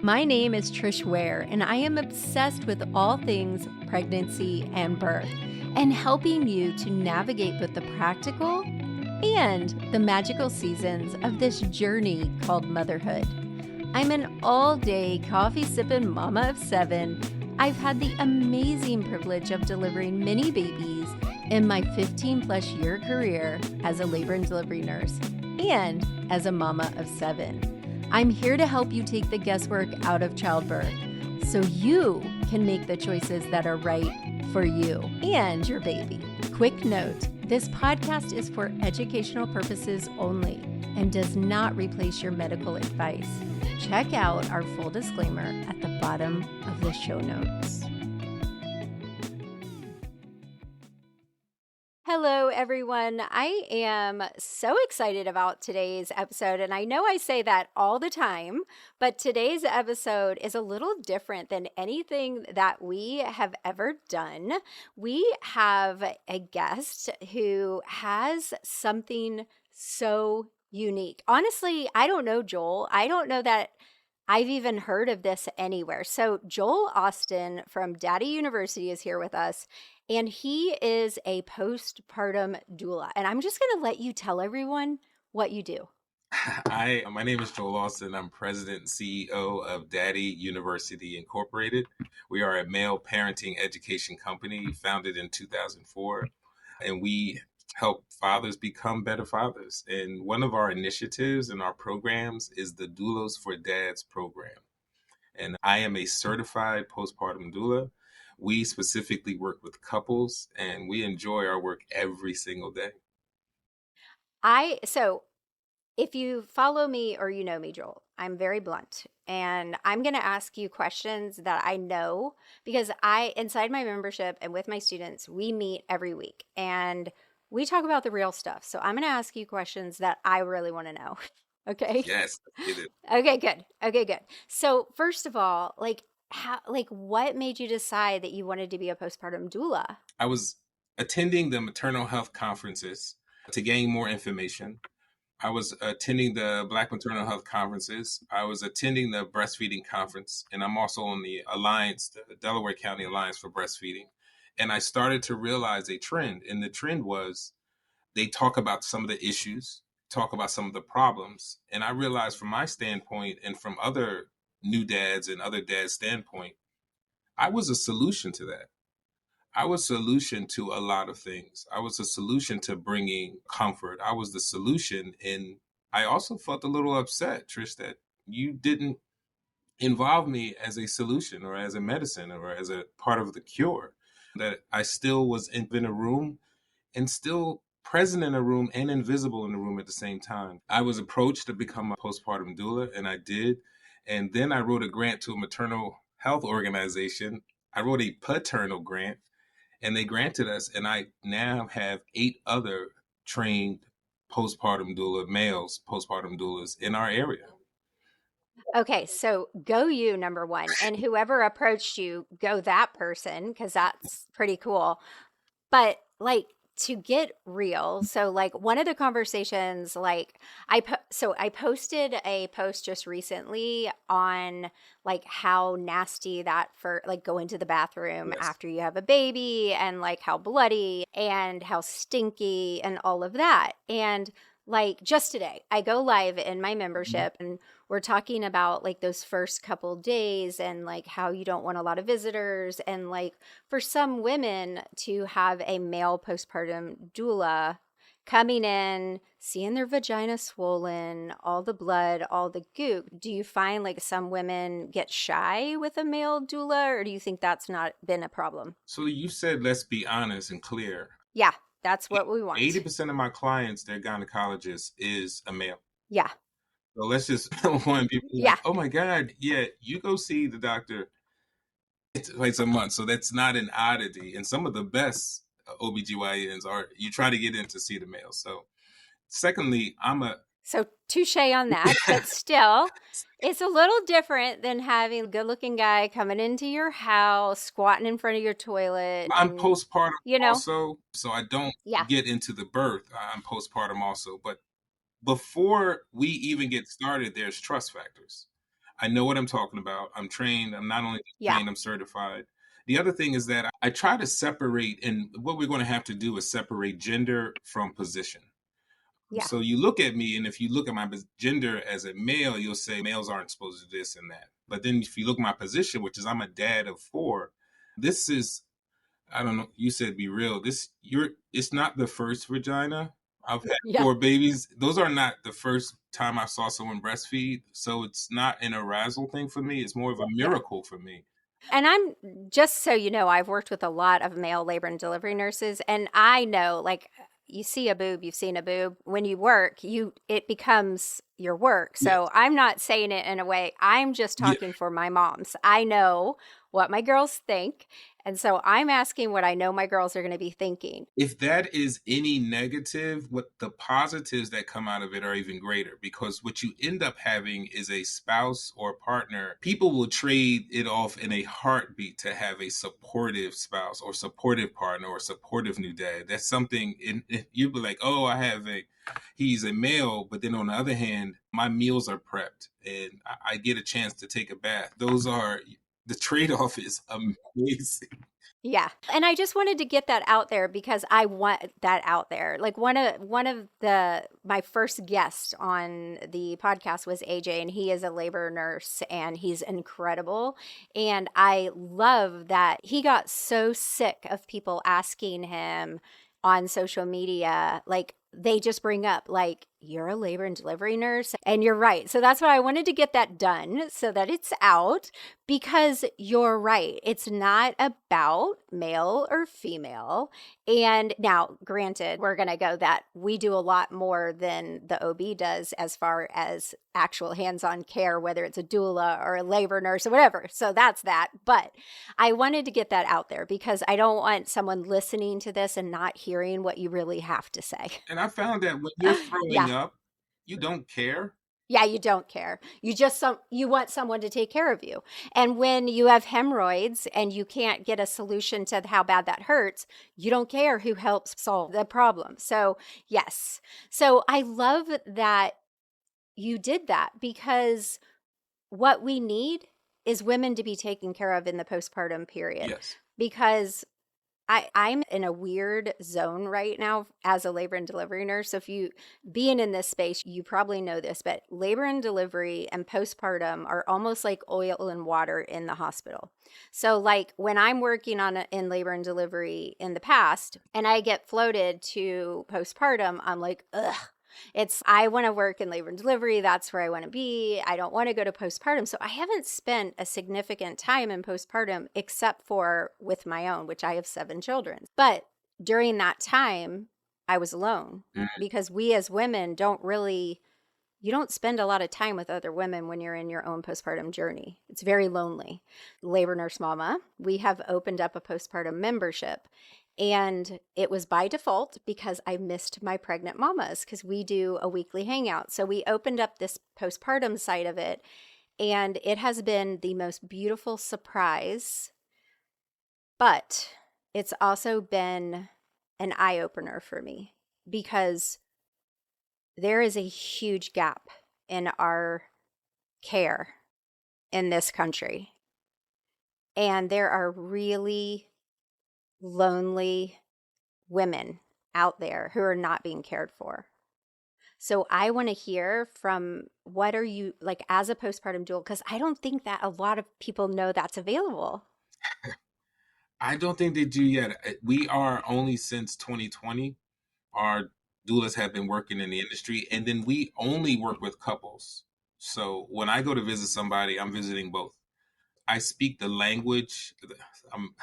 My name is Trish Ware, and I am obsessed with all things pregnancy and birth, and helping you to navigate both the practical and the magical seasons of this journey called motherhood. I'm an all-day coffee-sipping mama of 7. I've had the amazing privilege of delivering many babies in my 15-plus year career as a labor and delivery nurse and as a mama of 7. I'm here to help you take the guesswork out of childbirth so you can make the choices that are right for you and your baby. Quick note, this podcast is for educational purposes only and does not replace your medical advice. Check out our full disclaimer at the bottom of the show notes. Hello, everyone. I am so excited about today's episode, and I know I say that all the time, but today's episode is a little different than anything that we have ever done. We have a guest who has something so unique. Honestly, I don't know, Joel. I don't know that I've even heard of this anywhere. So Joel Austin from Daddy University is here with us, and he is a postpartum doula. And I'm just going to let you tell everyone what you do. My name is Joel Austin. I'm president and CEO of Daddy University Incorporated. We are a male parenting education company founded in 2004, and we help fathers become better fathers. And one of our initiatives and our programs is the Doulas for Dads program. And I am a certified postpartum doula. We specifically work with couples, and we enjoy our work every single day. So if you follow me or you know me, Joel, I'm very blunt, and I'm going to ask you questions that I know because inside my membership and with my students, we meet every week and we talk about the real stuff. So I'm going to ask you questions that I really want to know. Okay? Yes, let's get it. Okay, good. So first of all, what made you decide that you wanted to be a postpartum doula? I was attending the maternal health conferences to gain more information. I was attending the Black Maternal Health conferences. I was attending the breastfeeding conference, and I'm also on the Alliance, the Delaware County Alliance for Breastfeeding. And I started to realize a trend, and the trend was they talk about some of the issues, talk about some of the problems. And I realized from my standpoint and from other new dads and other dads' standpoint, I was a solution to that. I was a solution to a lot of things. I was a solution to bringing comfort. I was the solution. And I also felt a little upset, Trish, that you didn't involve me as a solution or as a medicine or as a part of the cure, that I still was in a room and still present in a room and invisible in the room at the same time. I was approached to become a postpartum doula, and I did. And then I wrote a grant to a maternal health organization. I wrote a paternal grant, and they granted us. And I now have 8 other trained postpartum doula, males, postpartum doulas in our area. Okay, so go you, number one. And whoever approached you, go that person, because that's pretty cool. But to get real, so one of the conversations, I posted a post just recently on how nasty that for going to the bathroom Yes. after you have a baby, and how bloody and how stinky and all of that. And just today, I go live in my membership and we're talking about those first couple days and how you don't want a lot of visitors, and for some women to have a male postpartum doula coming in, seeing their vagina swollen, all the blood, all the goop. Do you find some women get shy with a male doula, or do you think that's not been a problem? So you said, let's be honest and clear. Yeah, that's what we want. 80% of my clients, their gynecologist is a male. Yeah. So let's just want people like, oh my God, yeah, you go see the doctor twice a month. So that's not an oddity. And some of the best OBGYNs are, you try to get in to see the male. So secondly, So touche on that, but still, it's a little different than having a good-looking guy coming into your house, squatting in front of your toilet. I'm postpartum also, so I don't get into the birth. I'm postpartum also. But before we even get started, there's trust factors. I know what I'm talking about. I'm trained. I'm not only Yeah. trained, I'm certified. The other thing is that I try to separate, and what we're going to have to do is separate gender from position. Yeah. So you look at me, and if you look at my gender as a male, you'll say males aren't supposed to do this and that. But then if you look at my position, which is I'm a dad of 4, this is, I don't know, you said be real. It's not the first vagina. I've had Yeah. 4 babies. Those are not the first time I saw someone breastfeed. So it's not an arousal thing for me. It's more of a Yeah. miracle for me. And I'm just so you know, I've worked with a lot of male labor and delivery nurses, and I know, like, you see a boob, you've seen a boob. When you work, it becomes your work. Yes. So I'm not saying it in a way. I'm just Yeah. talking for my moms. I know what my girls think, and so I'm asking what I know my girls are going to be thinking. If that is any negative, what the positives that come out of it are even greater, because what you end up having is a spouse or partner. People will trade it off in a heartbeat to have a supportive spouse or supportive partner or supportive new dad. That's something you'd be like, oh, he's a male, but then on the other hand, my meals are prepped and I get a chance to take a bath. The trade-off is amazing. Yeah. And I just wanted to get that out there because I want that out there. Like one of the my first guests on the podcast was AJ, and he is a labor nurse and he's incredible. And I love that he got so sick of people asking him on social media, like they just bring up like, you're a labor and delivery nurse, and you're right. So that's why I wanted to get that done so that it's out, because you're right. It's not about male or female. And now, granted, we're going to go that we do a lot more than the OB does as far as actual hands-on care, whether it's a doula or a labor nurse or whatever. So that's that. But I wanted to get that out there because I don't want someone listening to this and not hearing what you really have to say. And I found that when you're throwing Yeah. up, you don't care. Yeah, you don't care. You want someone to take care of you. And when you have hemorrhoids and you can't get a solution to how bad that hurts, you don't care who helps solve the problem. So, yes. So, I love that you did that, because what we need is women to be taken care of in the postpartum period. Yes. Because I'm in a weird zone right now as a labor and delivery nurse. So if you being in this space, you probably know this, but labor and delivery and postpartum are almost like oil and water in the hospital. So like when I'm working in labor and delivery in the past and I get floated to postpartum, I'm like, ugh. I want to work in labor and delivery. That's where I want to be. I don't want to go to postpartum. So I haven't spent a significant time in postpartum except for with my own, which I have 7 children. But during that time, I was alone because we as women you don't spend a lot of time with other women when you're in your own postpartum journey. It's very lonely. Labor Nurse Mama, we have opened up a postpartum membership. And it was by default because I missed my pregnant mamas because we do a weekly hangout. So we opened up this postpartum side of it, and it has been the most beautiful surprise. But it's also been an eye opener for me because there is a huge gap in our care in this country. And there are really lonely women out there who are not being cared for. So I want to hear from what are you like as a postpartum doula, because I don't think that a lot of people know that's available. I don't think they do yet. We are only since 2020. Our doulas have been working in the industry, and then we only work with couples. So when I go to visit somebody, I'm visiting both. I speak the language. I'm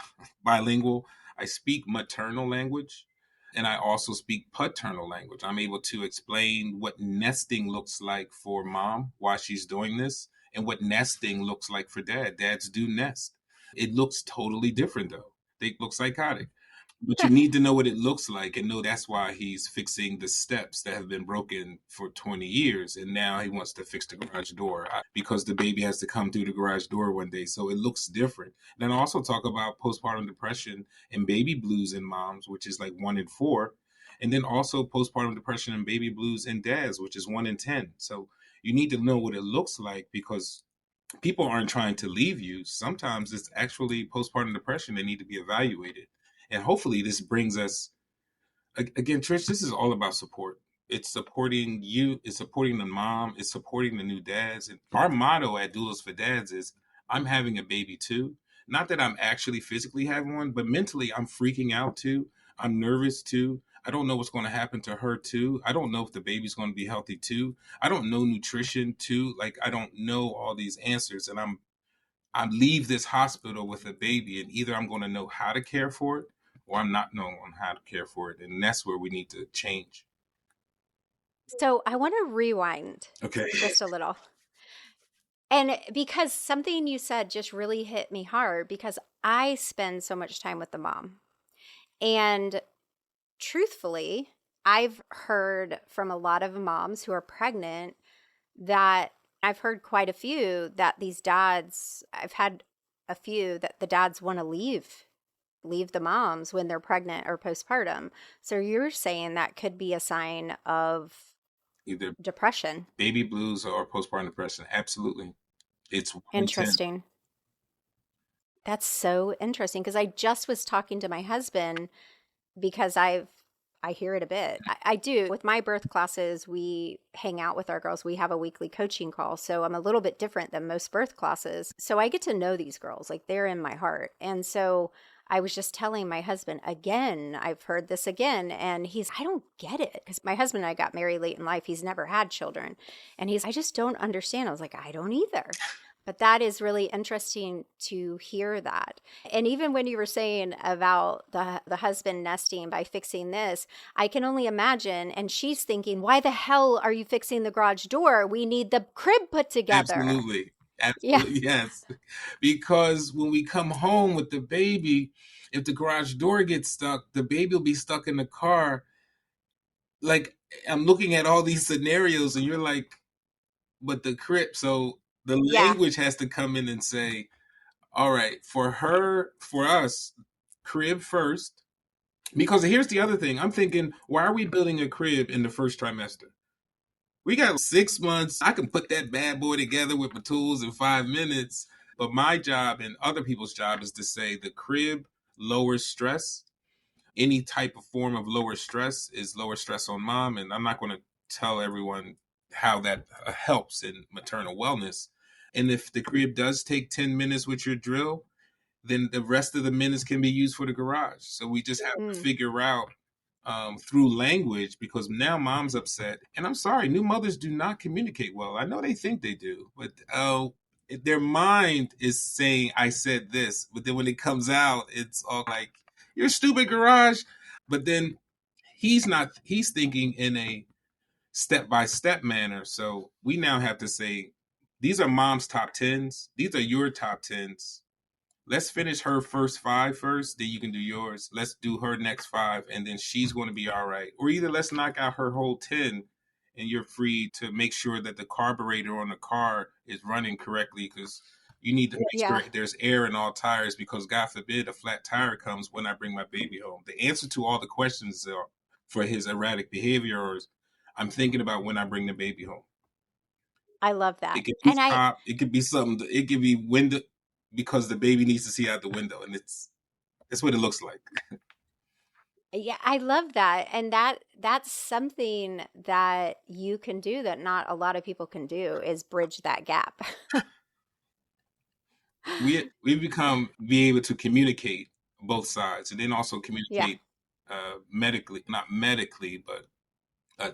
bilingual. I speak maternal language, and I also speak paternal language. I'm able to explain what nesting looks like for mom while she's doing this, and what nesting looks like for dad. Dads do nest. It looks totally different though. They look psychotic. But you need to know what it looks like and know that's why he's fixing the steps that have been broken for 20 years. And now he wants to fix the garage door because the baby has to come through the garage door one day. So it looks different. Then I also talk about postpartum depression and baby blues in moms, which is like 1 in 4. And then also postpartum depression and baby blues in dads, which is 1 in 10. So you need to know what it looks like because people aren't trying to leave you. Sometimes it's actually postpartum depression. They need to be evaluated. And hopefully this brings us, again, Trish, this is all about support. It's supporting you, it's supporting the mom, it's supporting the new dads. And our motto at Doulas for Dads is, I'm having a baby too. Not that I'm actually physically having one, but mentally I'm freaking out too. I'm nervous too. I don't know what's going to happen to her too. I don't know if the baby's going to be healthy too. I don't know nutrition too. Like, I don't know all these answers. And I leave this hospital with a baby, and either I'm going to know how to care for it, or I'm not knowing how to care for it. And that's where we need to change. So I want to rewind Okay. just a little. And because something you said just really hit me hard, because I spend so much time with the mom. And truthfully, I've heard from a lot of moms who are pregnant that I've heard quite a few that these dads, I've had a few that the dads want to leave the moms when they're pregnant or postpartum. So you're saying that could be a sign of Either depression. baby blues or postpartum depression. Absolutely. It's 1 in 10. Interesting. That's so interesting because I just was talking to my husband because I hear it a bit. I do. With my birth classes, we hang out with our girls. We have a weekly coaching call. So I'm a little bit different than most birth classes. So I get to know these girls, like they're in my heart. And so I was just telling my husband again, I've heard this again. And I don't get it. Because my husband and I got married late in life. He's never had children. And I just don't understand. I was like, I don't either. But that is really interesting to hear that. And even when you were saying about the husband nesting by fixing this, I can only imagine. And she's thinking, why the hell are you fixing the garage door? We need the crib put together. Absolutely. Yeah. Absolutely. Yes. Because when we come home with the baby, if the garage door gets stuck, the baby will be stuck in the car. Like, I'm looking at all these scenarios, and you're like, but the crib. So the Yeah. language has to come in and say, all right, for us, crib first. Because here's the other thing. I'm thinking, why are we building a crib in the first trimester? We got 6 months. I can put that bad boy together with my tools in 5 minutes. But my job and other people's job is to say the crib lowers stress. Any type of form of lower stress is lower stress on mom. And I'm not going to tell everyone how that helps in maternal wellness. And if the crib does take 10 minutes with your drill, then the rest of the minutes can be used for the garage. So we just have to Mm. figure out through language, because now mom's upset. And I'm sorry, new mothers do not communicate well. I know they think they do, but their mind is saying, I said this. But then when it comes out, it's all like, you're a stupid garage. But then he's thinking in a step by step manner. So we now have to say, these are mom's top tens. These are your top tens. Let's finish her first five first, then you can do yours. Let's do her next five, and then she's going to be all right. Or either let's knock out her whole 10, and you're free to make sure that the carburetor on the car is running correctly, because you need to make Yeah. sure there's air in all tires, because God forbid a flat tire comes when I bring my baby home. The answer to all the questions for his erratic behavior is, I'm thinking about when I bring the baby home. I love that. It could be And I, top. It could be something. It could be window, because the baby needs to see out the window, and that's what it looks like. yeah, I love that. And that's something that you can do that not a lot of people can do is bridge that gap. We become be able to communicate both sides, and then also Yeah. communicate medically, not medically, but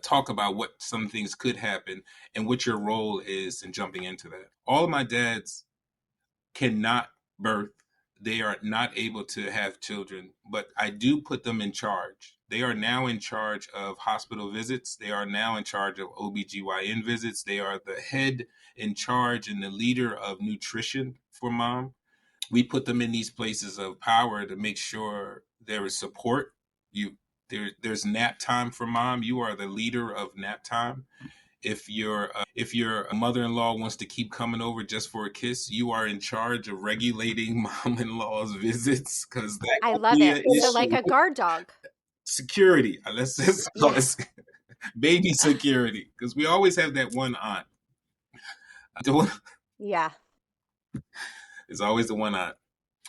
talk about what some things could happen and what your role is in jumping into that. All of my dads cannot birth. They are not able to have children, but I do put them in charge. They are now in charge of hospital visits. They are now in charge of OBGYN visits. They are the head in charge and the leader of nutrition for mom. We put them in these places of power to make sure there is support. There's nap time for mom. You are the leader of nap time. If your mother-in-law wants to keep coming over just for a kiss, you are in charge of regulating mom-in-law's visits, because that I could love be it. an So like issue. a guard dog. Security. Let's just call Yeah. it baby security, because we always have that one aunt. Yeah. It's always the one aunt.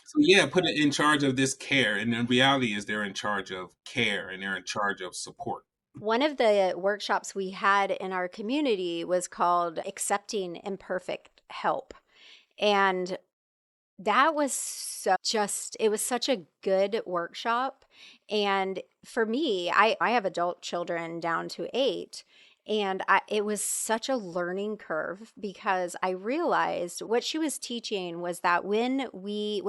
So yeah, put it in charge of this care. And the reality is they're in charge of care and they're in charge of support. One of the workshops we had in our community was called Accepting Imperfect Help. And that was it was such a good workshop. And for me, I have adult children down to 8. And it was such a learning curve because I realized what she was teaching was that when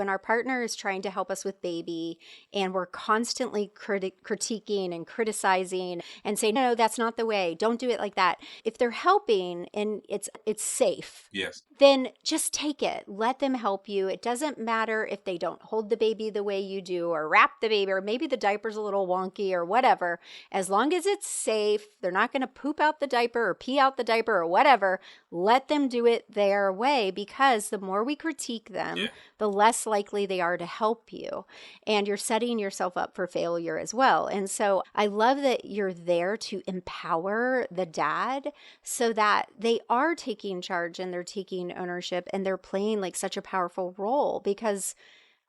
our partner is trying to help us with baby and we're constantly critiquing and criticizing and saying, no, that's not the way, don't do it like that. If they're helping and it's safe, Yes. then just take it. Let them help you. It doesn't matter if they don't hold the baby the way you do or wrap the baby or maybe the diaper's a little wonky or whatever. As long as it's safe, they're not going to poop out the diaper or pee out the diaper or whatever. Let them do it their way because the more we critique them, the less likely they are to help you. And you're setting yourself up for failure as well. And so I love that you're there to empower the dad so that they are taking charge and they're taking ownership and they're playing like such a powerful role. Because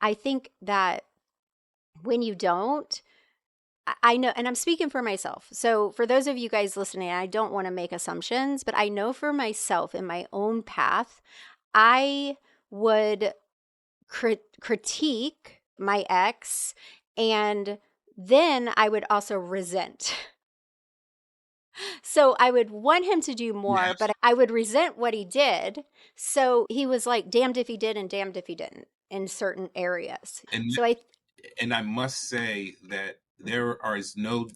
I think that when you don't, I know, and I'm speaking for myself. So for those of you guys listening, I don't want to make assumptions, but I know for myself in my own path, I would critique my ex, and then I would also resent. So I would want him to do more, Yes. but I would resent what he did. So he was like, damned if he did and damned if he didn't in certain areas. And So and I must say that there is no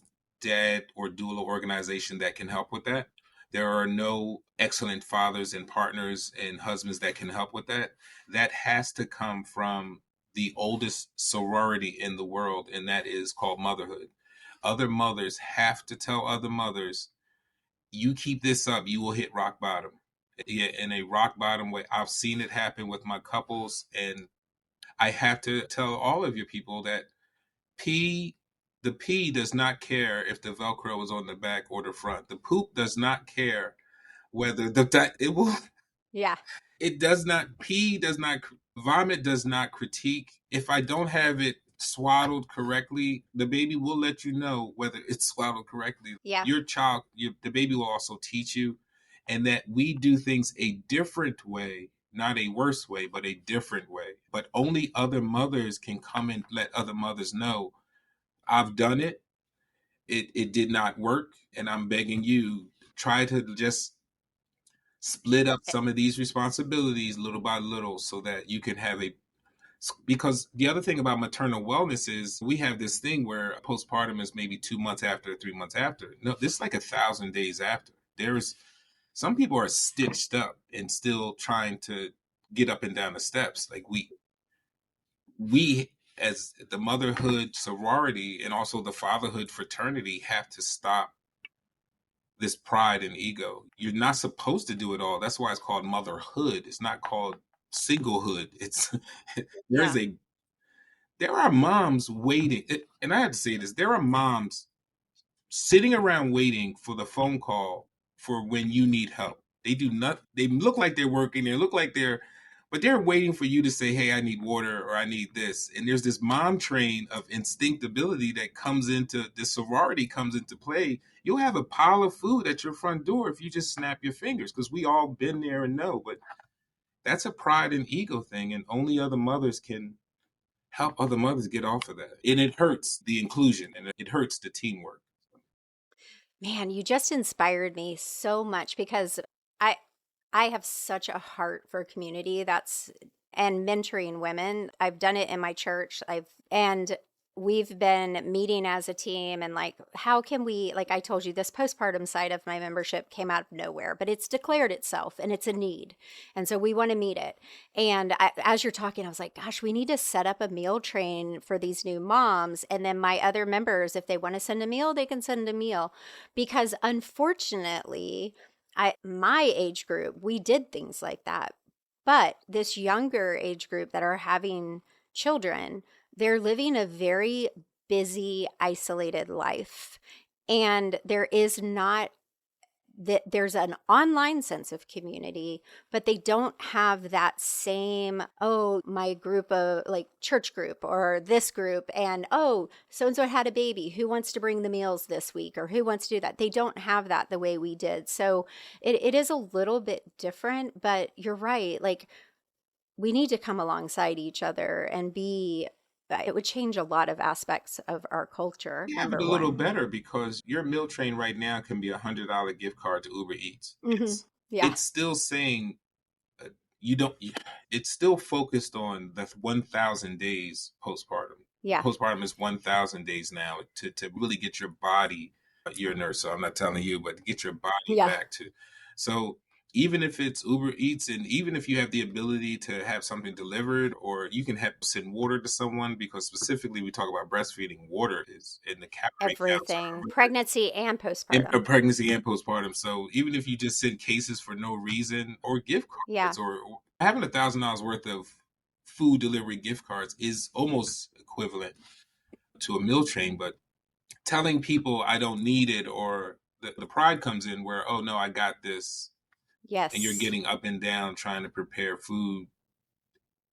dad or doula organization that can help with that. There are no excellent fathers and partners and husbands that can help with that. That has to come from the oldest sorority in the world, and that is called motherhood. Other mothers have to tell other mothers, you keep this up, you will hit rock bottom. Yeah, in a rock bottom way. I've seen it happen with my couples, and I have to tell all of your people that P, the P does not care if the Velcro is on the back or the front. The poop does not care whether it will. yeah, It does not. Pee does not. Vomit does not critique. If I don't have it swaddled correctly, the baby will let you know whether it's swaddled correctly. yeah. Your child, the baby will also teach you, and that we do things a different way, not a worse way, but a different way. But only other mothers can come and let other mothers know, I've done it. It did not work, and I'm begging you, try to just split up some of these responsibilities little by little so that you can have a, because the other thing about maternal wellness is we have this thing where postpartum is maybe 2 months after, 3 months after. No, this is like 1,000 days after. There's some people are stitched up and still trying to get up and down the steps. Like we as the motherhood sorority and also the fatherhood fraternity have to stop this pride and ego. You're not supposed to do it all. That's why it's called motherhood. It's not called singlehood. It's Yeah. there's a there are moms waiting, and I have to say this, there are moms sitting around waiting for the phone call for when you need help. They do not, they look like they're working, they look like they're, but they're waiting for you to say, hey, I need water or I need this. And there's this mom train of instinctability that comes into, the sorority comes into play. You'll have a pile of food at your front door if you just snap your fingers, because we all been there and know. But that's a pride and ego thing, and only other mothers can help other mothers get off of that. And it hurts the inclusion and it hurts the teamwork. Man, you just inspired me so much because I I have such a heart for community that's and mentoring women. I've done it in my church. And we've been meeting as a team and like how can we, like I told you, this postpartum side of my membership came out of nowhere, but it's declared itself and it's a need. And so we want to meet it. And as you're talking, I was like, gosh, we need to set up a meal train for these new moms. And then my other members, if they want to send a meal, they can send a meal. Because unfortunately, my age group, we did things like that. But this younger age group that are having children, they're living a very busy, isolated life. And there is not there's an online sense of community, but they don't have that same, oh, my group of like church group or this group, and oh, so and so had a baby. Who wants to bring the meals this week or who wants to do that? They don't have that the way we did. So it is a little bit different, but you're right. Like we need to come alongside each other and be, it would change a lot of aspects of our culture, We have it number a little one. better because your meal train right now can be $100 gift card to Uber Eats. Hmm. Yeah. It's still saying uh, you don't. It's still focused on the 1,000 days postpartum. Yeah. Postpartum is 1,000 days now to really get your body. You're a nurse, so I'm not telling you, but get your body Yeah. back to. So even if it's Uber Eats, and even if you have the ability to have something delivered, or you can have send water to someone, because specifically we talk about breastfeeding, water is in the calorie counts Everything, pregnancy and in postpartum. pregnancy and postpartum. So even if you just send cases for no reason, or gift Yeah. cards, or having $1,000 worth of food delivery gift cards is almost equivalent to a meal train. But telling people I don't need it, or the pride comes in where, oh no, I got this, and you're Yes. getting up and down trying to prepare food.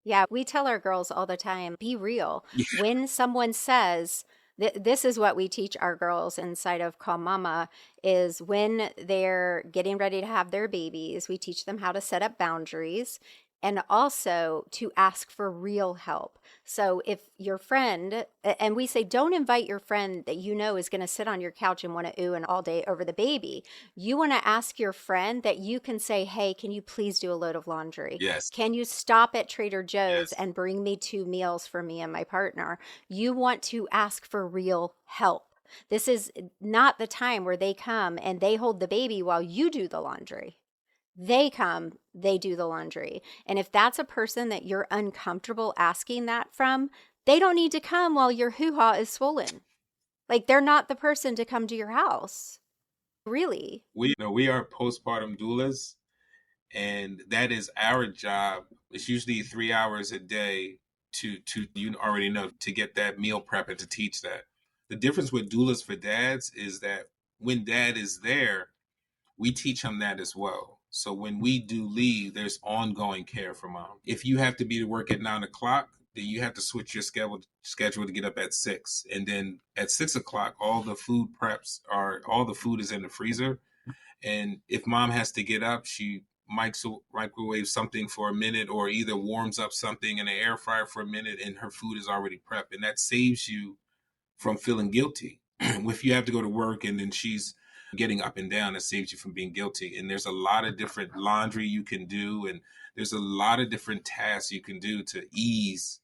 Yeah, we tell our girls all the time, be real. Yeah. When someone says, this is what we teach our girls inside of Call Mama, is when they're getting ready to have their babies, we teach them how to set up boundaries and also to ask for real help. So if your friend, and we say, don't invite your friend that you know is going to sit on your couch and want to ooh and all day over the baby. You want to ask your friend that you can say, hey, can you please do a load of laundry? Yes. Can you stop at Trader Joe's Yes. and bring me 2 meals for me and my partner? You want to ask for real help. This is not the time where they come and they hold the baby while you do the laundry. They come, they do the laundry. And if that's a person that you're uncomfortable asking that from, they don't need to come while your hoo ha is swollen. Like they're not the person to come to your house. Really. We are postpartum doulas, and that is our job. It's usually 3 hours a day to you already know, to get that meal prep and to teach that. The difference with doulas for dads is that when dad is there, we teach him that as well. So when we do leave, there's ongoing care for mom. If you have to be to work at 9 o'clock, then you have to switch your schedule to get up at 6. And then at 6 o'clock, all the food is in the freezer. And if mom has to get up, she microwave something for a minute, or either warms up something in the air fryer for a minute, and her food is already prepped. And that saves you from feeling guilty. If you have to go to work and then she's getting up and down, it saves you from being guilty. And there's a lot of different laundry you can do, and there's a lot of different tasks you can do to ease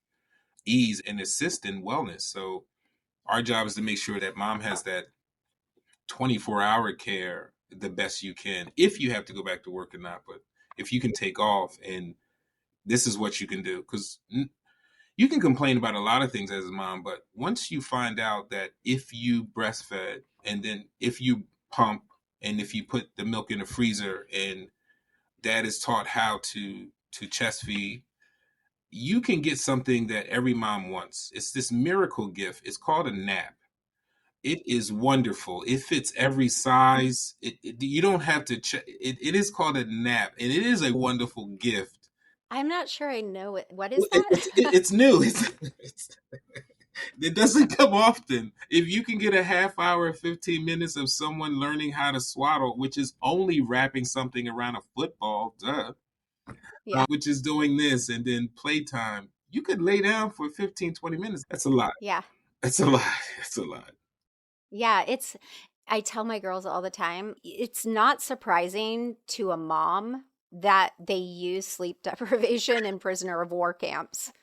and assist in wellness. So our job is to make sure that mom has that 24-hour care the best you can, if you have to go back to work or not. But if you can take off, and this is what you can do, because you can complain about a lot of things as a mom, but once you find out that if you breastfed, and then if you pump, and if you put the milk in the freezer, and dad is taught how to chest feed, you can get something that every mom wants. It's this miracle gift. It's called a nap. It is wonderful. It fits every size. You don't have to check. It is called a nap, and it is a wonderful gift. I'm not sure I know it. What is that? It's new. It doesn't come often. If you can get a half hour, 15 minutes of someone learning how to swaddle, which is only wrapping something around a football, Yeah. which is doing this, and then playtime, you could lay down for 15, 20 minutes. That's a lot. Yeah. That's a lot. That's a lot. Yeah, I tell my girls all the time, it's not surprising to a mom that they use sleep deprivation in prisoner of war camps.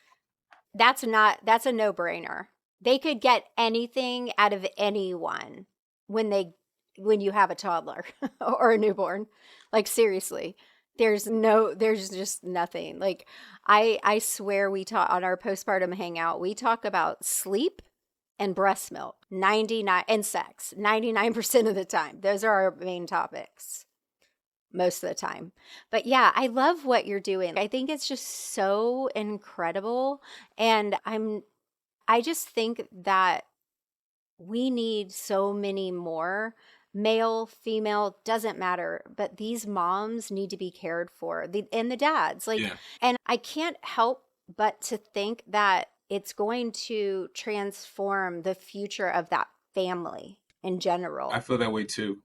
That's a no-brainer. They could get anything out of anyone when when you have a toddler or a newborn. Like seriously. There's just nothing. Like I swear we talk on our postpartum hangout, we talk about sleep and breast milk, 99 and sex, 99% of the time. Those are our main topics most of the time. But yeah, I love what you're doing. I think it's just so incredible, and I just think that we need so many more male, female, doesn't matter. But these moms need to be cared for, and the dads. Like, Yeah, and I can't help but to think that it's going to transform the future of that family in I general. feel that way too.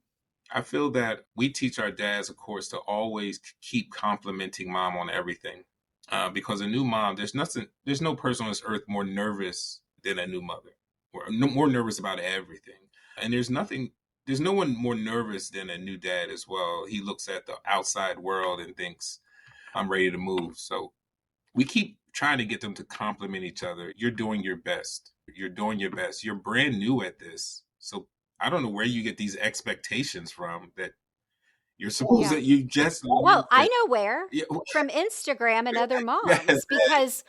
I feel that we teach our dads, of course, to always keep complimenting mom on everything. Because a new mom, there's no person on this earth more nervous than a new mother. Or more nervous about everything. And there's no one more nervous than a new dad as well. He looks at the outside world and thinks, I'm ready to move. So we keep trying to get them to compliment each other. You're doing your best. You're doing your best. You're brand new at this. So I don't know where you get these expectations from that you're supposed Yeah. that you just Well, learned I that. know where. Yeah, From Instagram and other yes, moms,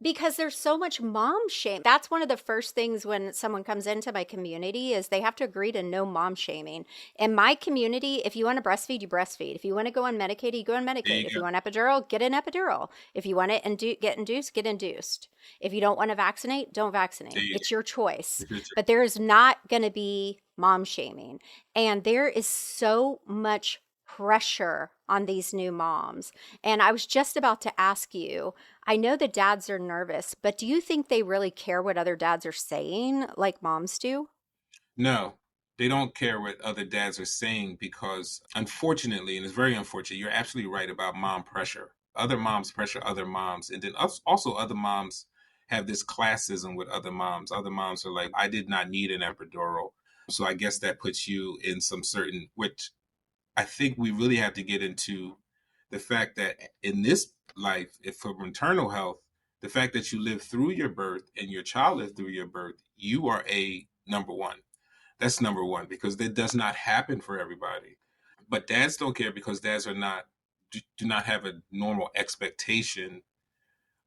because there's so much mom shame. That's one of the first things when someone comes into my community is they have to agree to no mom shaming. In my community, if you want to breastfeed, you breastfeed. If you want to go unmedicated, you go there unmedicated. you If go. you want epidural, get an epidural. If you want to get induced, get induced. If you don't want to vaccinate, don't There vaccinate. you It's your choice. go. But there is not going to be mom shaming. And there is so much pressure on these new moms. And I was just about to ask you, I know the dads are nervous, but do you think they really care what other dads are saying like moms do? No, they don't care what other dads are saying because, unfortunately, and it's very unfortunate, you're absolutely right about mom pressure. Other moms pressure other moms. And then also, other moms have this classism with other moms. Other moms are like, I did not need an epidural. So I guess that puts you in some certain, which I think we really have to get into the fact that in this life, if for maternal health, the fact that you live through your birth and your child lived through your birth, you are a number one. That's number one because that does not happen for everybody. But dads don't care because dads are not do not have a normal expectation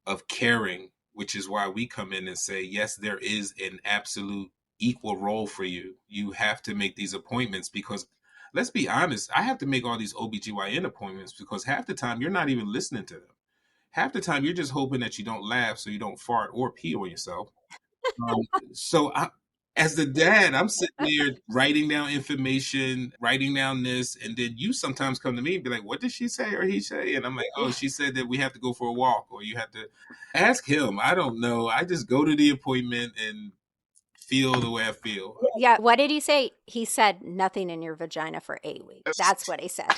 of caring, which is why we come in and say, yes, there is an absolute equal role for you. You have to make these appointments because let's be honest, I have to make all these OBGYN appointments because half the time you're not even listening to them. Half the time you're just hoping that you don't laugh so you don't fart or pee on yourself. Um, so I, as the dad, I'm sitting there writing down information, writing down this, and then you sometimes come to me and be like, "What did she say or he say?" And I'm like, "Oh, Yeah. she said that we have to go for a walk, or you have to ask him." I don't know. I just go to the appointment and feel the way I feel. Yeah. What did he say? He said nothing in your vagina for 8 weeks. That's what he said.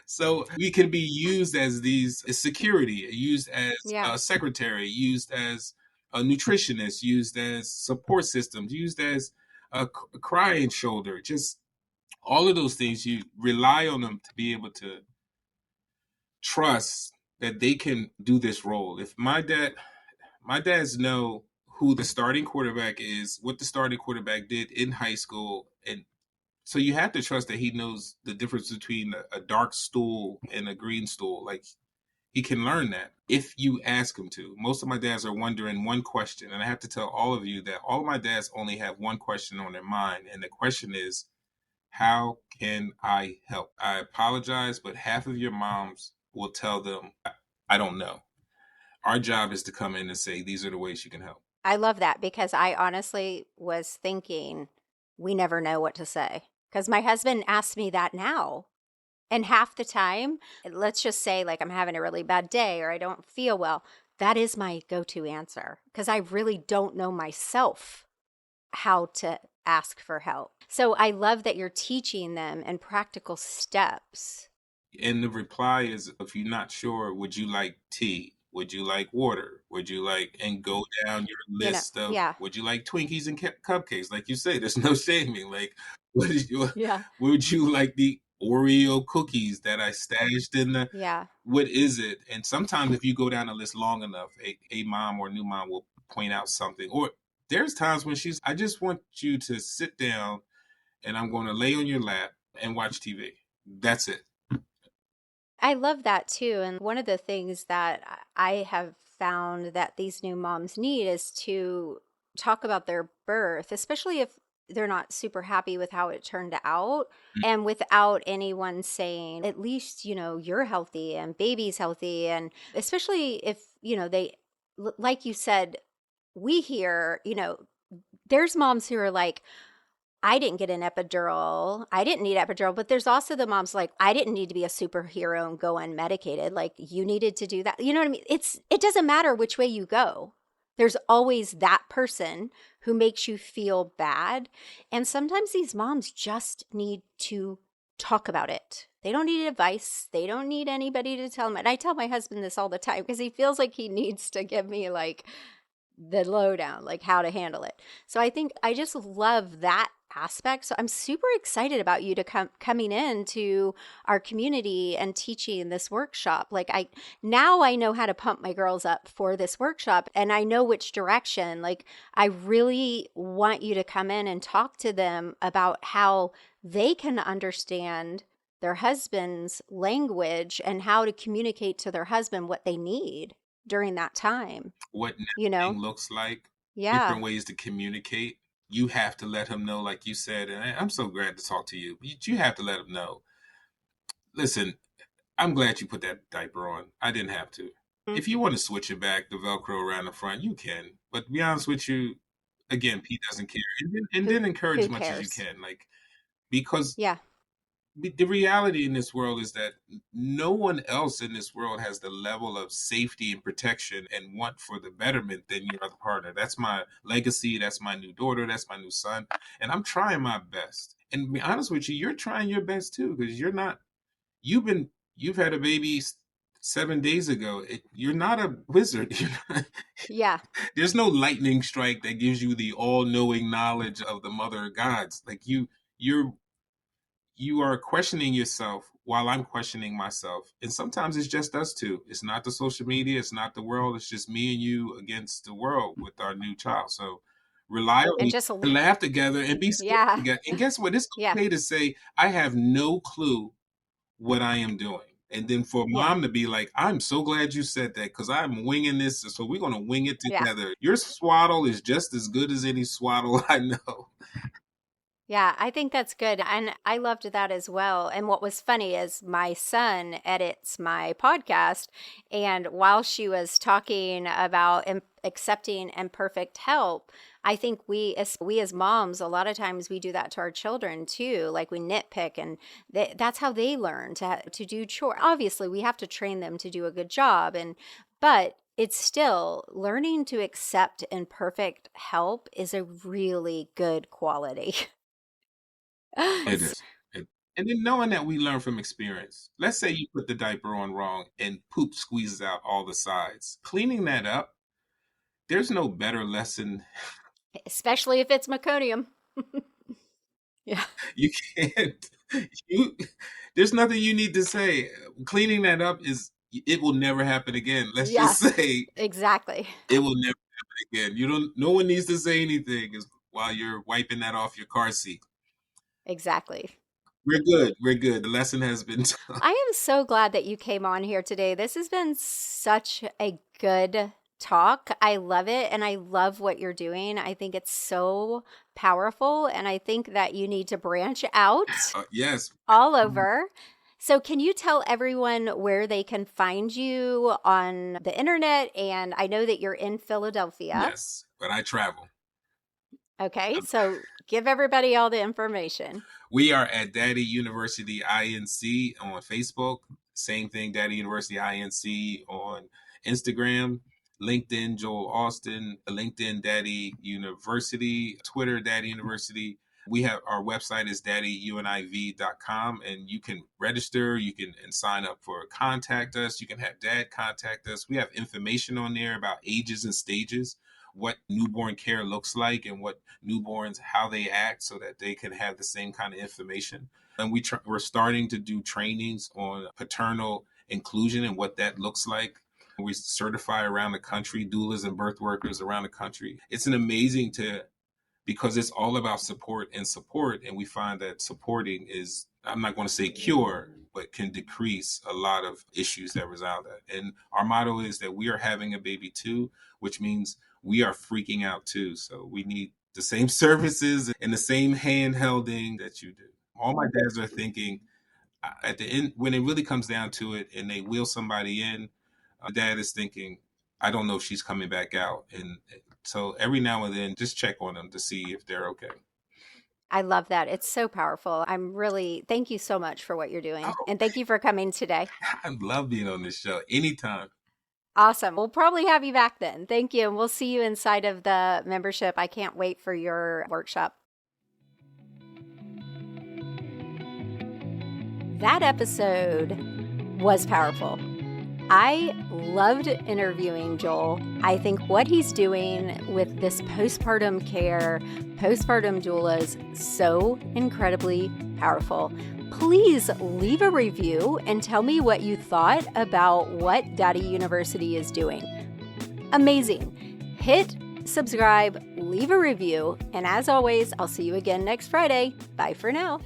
So we can be used as these as security, used as Yeah. a secretary, used as a nutritionist, used as support systems, used as a crying shoulder. Just all of those things, you rely on them to be able to trust that they can do this role. If my dads know who the starting quarterback is, what the starting quarterback did in high school, and so you have to trust that he knows the difference between a dark stool and a green stool. Like he can learn that if you ask him to. Most of my dads are wondering one question, and I have to tell all of you that all of my dads only have one question on their mind, and the question is, how can I help? I apologize, but half of your moms will tell them, I don't know. Our job is to come in and say, these are the ways you can help. I love that because I honestly was thinking we never know what to say. Because my husband asked me that now. And half the time, let's just say like I'm having a really bad day or I don't feel well, that is my go to answer because I really don't know myself how to ask for help. So I love that you're teaching them and practical steps. And the reply is, if you're not sure, would you like tea? Would you like water? Would you like, and go down your list of, Yeah. would you like Twinkies and cupcakes? Like you say, there's no shaming. Like, what did you, Yeah. would you like the Oreo cookies that I stashed in the, Yeah. what is it? And sometimes if you go down the list long enough, a mom or a new mom will point out something. Or there's times when I just want you to sit down and I'm going to lay on your lap and watch TV. That's it. I love that too. And one of the things that I have found that these new moms need is to talk about their birth, especially if they're not super happy with how it turned out and without anyone saying, at least, you're healthy and baby's healthy. And especially if, like you said, we hear, there's moms who are like, I didn't get an epidural. I didn't need epidural, but there's also the moms like, I didn't need to be a superhero and go unmedicated. Like you needed to do that. You know what I mean? It doesn't matter which way you go. There's always that person who makes you feel bad. And sometimes these moms just need to talk about it. They don't need advice. They don't need anybody to tell them. And I tell my husband this all the time because he feels like he needs to give me like the lowdown, like how to handle it. So I think I just love that aspect. So I'm super excited about you to coming into our community and teaching this workshop. Like now I know how to pump my girls up for this workshop and I know which direction. Like I really want you to come in and talk to them about how they can understand their husband's language and how to communicate to their husband what they need during that time, What you know? nesting looks like, Yeah. different ways to communicate. You have to let him know, like you said, and I'm so glad to talk to you. You have to let him know. Listen, I'm glad you put that diaper on. I didn't have to. Mm. If you want to switch it back, the Velcro around the front, you can. But to be honest with you, again, Pete doesn't care. And then encourage Who as much as you cares? can. Like, because Yeah. the reality in this world is that no one else in this world has the level of safety and protection and want for the betterment than your other partner. That's my legacy. That's my new daughter. That's my new son. And I'm trying my best. And to be honest with you, you're trying your best too, because you've had a baby 7 days ago. You're not a wizard. Yeah. There's no lightning strike that gives you the all-knowing knowledge of the mother gods. Like you're you are questioning yourself while I'm questioning myself. And sometimes it's just us two. It's not the social media, it's not the world, it's just me and you against the world with our new child. So rely on And me just, and laugh together and be scared yeah. together. And guess what? It's Yeah. okay to say, I have no clue what I am doing. And then for Yeah. mom to be like, I'm so glad you said that because I'm winging this. So we're going to wing it Yeah. together. Your swaddle is just as good as any swaddle I know. Yeah, I think that's good. And I loved that as well. And what was funny is my son edits my podcast. And while she was talking about accepting imperfect help, I think we as moms, a lot of times we do that to our children too. Like we nitpick, and that's how they learn to do chore. Obviously, we have to train them to do a good job, but it's still learning to accept imperfect help is a really good quality. It is. And then knowing that we learn from experience. Let's say you put the diaper on wrong and poop squeezes out all the sides. Cleaning that up, there's no better lesson. Especially if it's meconium. Yeah. You can't. You. There's nothing you need to say. Cleaning that up is. It will never happen again. Let's just Yes, say exactly. it will never happen again. You don't. No one needs to say anything while you're wiping that off your car seat. Exactly. We're good. We're good. The lesson has been taught. I am so glad that you came on here today. This has been such a good talk. I love it and I love what you're doing. I think it's so powerful and I think that you need to branch out Yes. all over. So, can you tell everyone where they can find you on the internet? And I know that you're in Philadelphia. Yes. But I travel. Okay, so give everybody all the information. We are at Daddy University INC on Facebook. Same thing, Daddy University INC on Instagram, LinkedIn, Joel Austin, LinkedIn, Daddy University, Twitter, Daddy University. We have our website is daddyuniv.com and you can register, you can and sign up for contact us. You can have dad contact us. We have information on there about ages and stages, what newborn care looks like and what newborns how they act so that they can have the same kind of information. And we're starting to do trainings on paternal inclusion and what that looks like. We certify around the country doulas and birth workers around the country. It's an amazing to because it's all about support and support. And we find that supporting is, I'm not going to say cure, but can decrease a lot of issues that reside there. And our motto is that we are having a baby too, which means we are freaking out too. So we need the same services and the same handholding that you do. All my dads are thinking at the end, when it really comes down to it and they wheel somebody in, dad is thinking, I don't know if she's coming back out. And so every now and then, just check on them to see if they're okay. I love that. It's so powerful. Thank you so much for what you're doing. Oh, And thank you for coming today. I love being on this show anytime. Awesome. We'll probably have you back then. Thank you. And we'll see you inside of the membership. I can't wait for your workshop. That episode was powerful. I loved interviewing Joel. I think what he's doing with this postpartum care, postpartum doulas, so incredibly powerful. Please leave a review and tell me what you thought about what Daddy University is doing. Amazing. Hit subscribe, leave a review, and as always, I'll see you again next Friday. Bye for now.